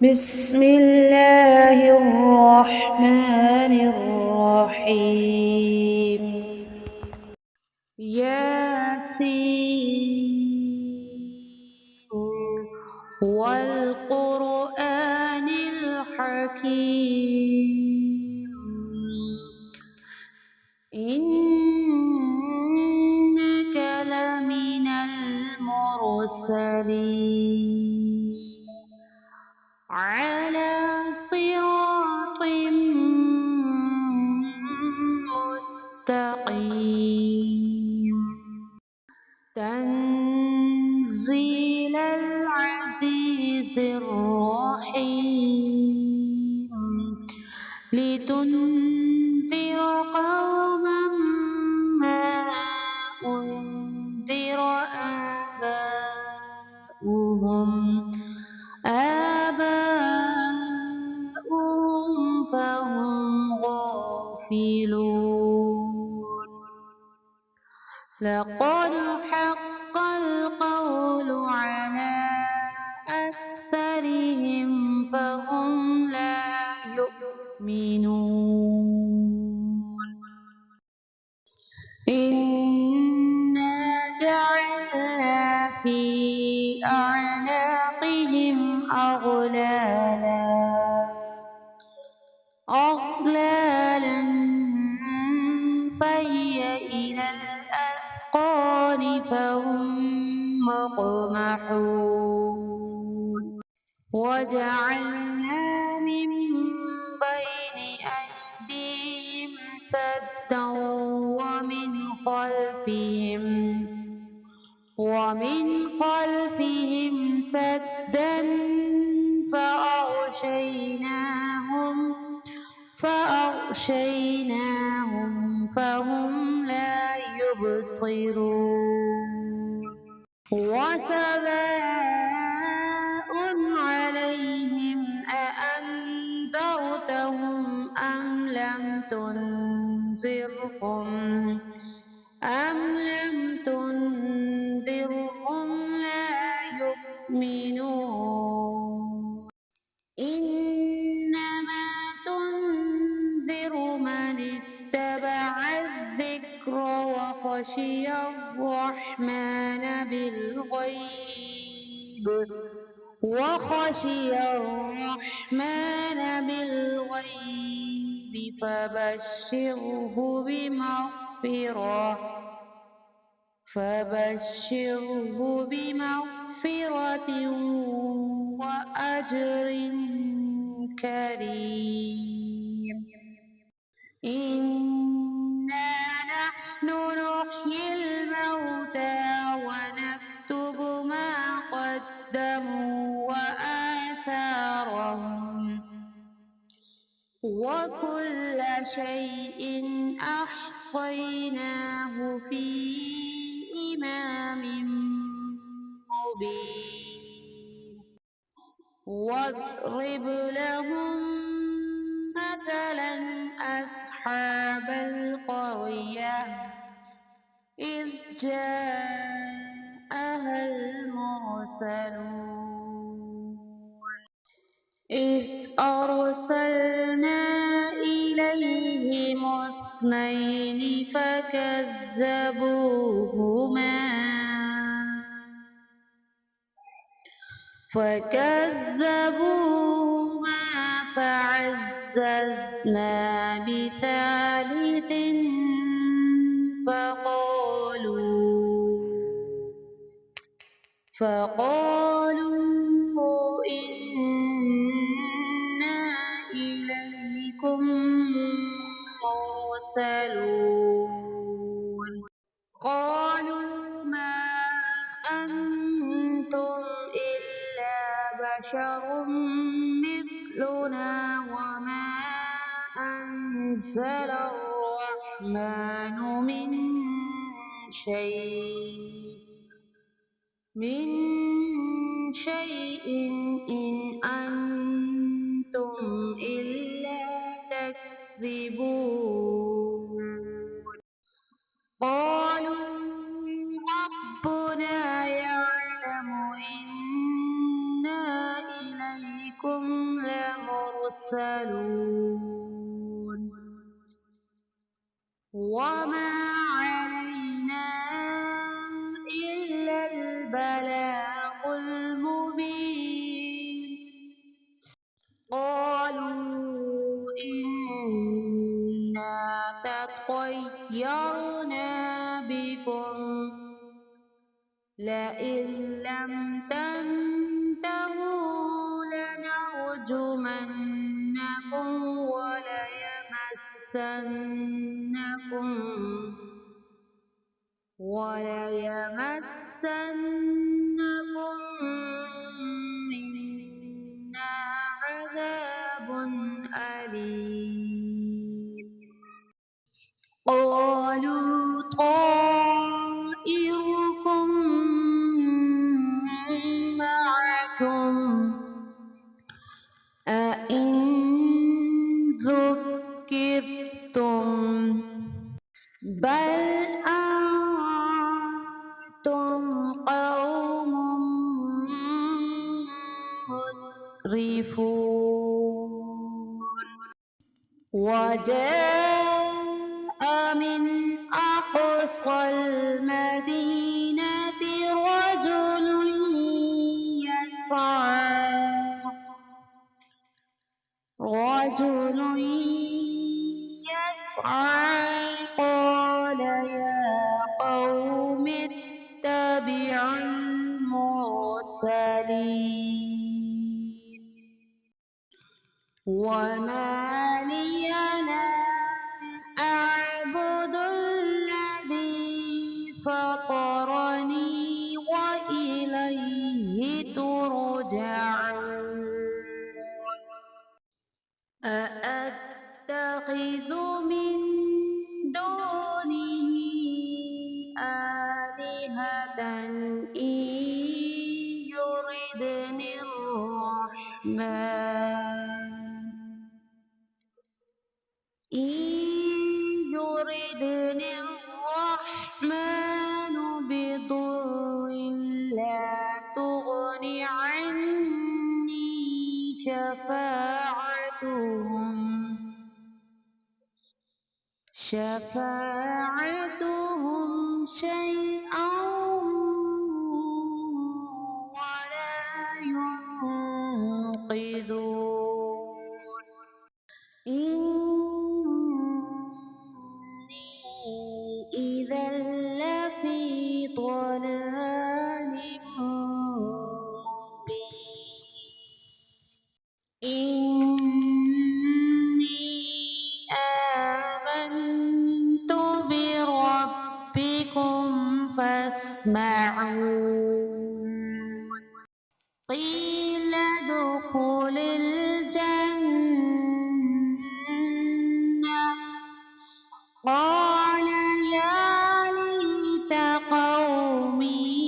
بسم الله الرحمن الرحيم ياسين والقرآن الحكيم إنك لمن المرسلين على صراط مستقيم تنزيل العزيز الرحيم لتنذر قوما ما أنذر آباؤهم فهم غافلون لقد حق القول على أكثرهم فهم لا يؤمنون إنا جعلنا في أعناقهم أغلالا فهي إلى الأذقان فهم مقمحون وجعلنا من بين أيديهم سدا ومن خلفهم سدا فأغشيناهم فهم لا يبصرون وسواء عليهم أأنذرتهم أم لم تنذرهم لا يؤمنون إنما تنذر من اتبع الذكر وخشي الرحمن بالغيب فبشره بمغفرة وأجر كريم إنا نحن نحيي الموتى ونكتب ما قدموا وآثارهم وكل شيء أحصيناه في إمام مبين واضرب لهم مثلا أصحاب القرية إذ جاءها المرسلون إذ أرسلنا إليهم اثنين فكذبوهما فعززنا بثالث فقالوا إنا إليكم مرسلون قالوا ما أنتم إلا بشر مثلنا وما أنزل الرحمن من شيء إن أنتم إلا تكذبون قالوا ربنا يعلم إنا إليكم إنكم لمرسلون وما علينا إلا البلاغ المبين قالوا إنا تطيرنا بكم لئن لم تنتهوا لنرجمنكم وليمسنكم منا عذاب أليم قالوا طائركم معكم أئن ذكرتم بل أنتم قوم مسرفون وجاء من أقصى المدينة رجل يسعى قال يا قوم اتبعوا المرسلين وما لي لا أعبد الذي فطرني وإليه ترجعون أأتخذ من دونه آلهة إن يردني الرحمن بضر لا تغن عني شفاعتهم شيئا ولا ينقذون إني إذا لفي ضلال مبين إني آمنت بربكم فاسمعون قيل ادخل الجنة قال يا ليت قومي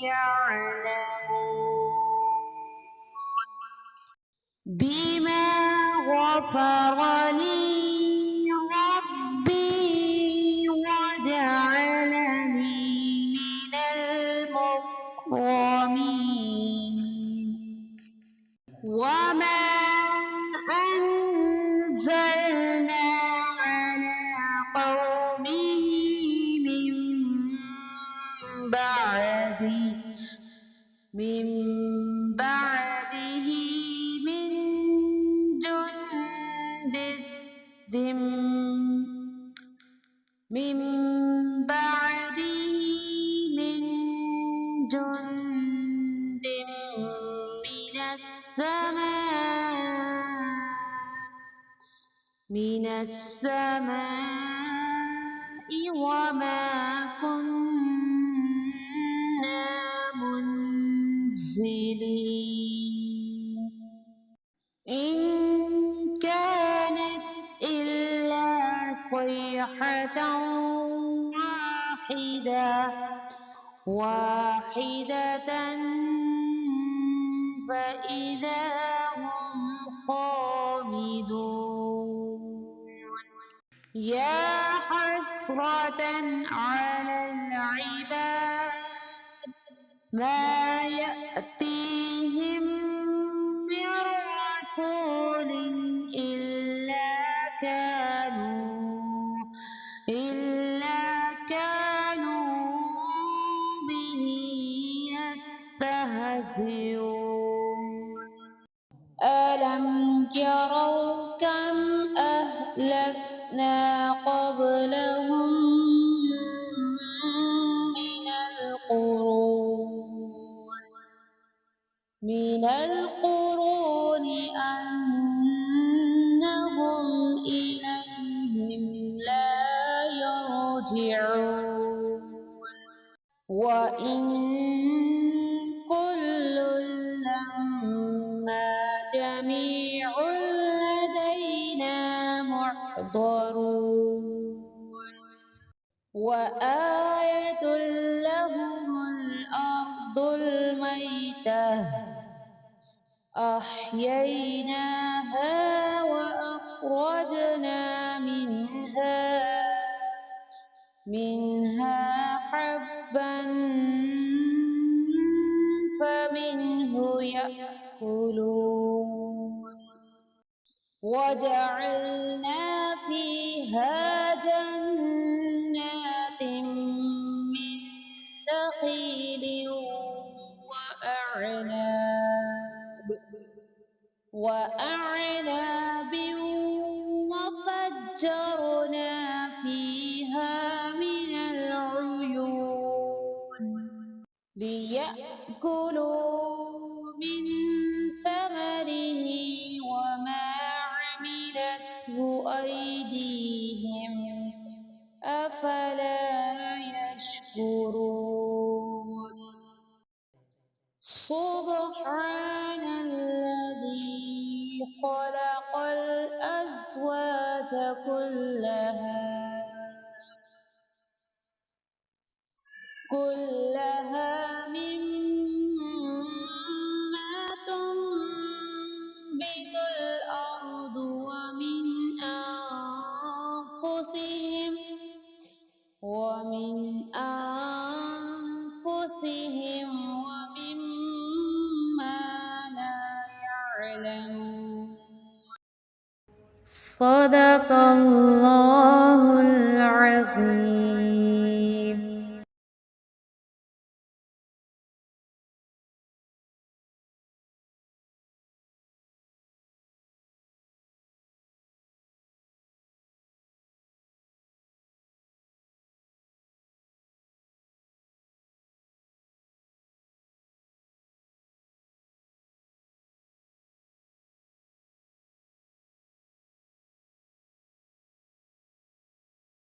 يعلمون بما غفر لي ربي وجعلني من المكرمين وما أنزلنا على قومه من بعده من جند من بعده من جند من السماء وما كنا منزلين إن كانت إلا صيحة واحدة فإذا هم خامدون يا حسرة على العباد ما يأتيهم أولم يروا كم أهلكنا قبلهم من القرون أنهم إليهم لا يرجعون وإن كل لما جميع لدينا محضرون وآية لهم الأرض الميتة أحييناها وأخرجنا منها حبا فمنه يأكلون وجعلنا فيها جنات من نخيل وأعناب وفجرنا فيها من العيون ليأكلوا من ثمره وما عملته أيديهم أفلا يشكرون سبحان الذي خلق الأزواج كلها مما تنبت الأرض ومن أنفسهم ومما لا يعلمون صدق الله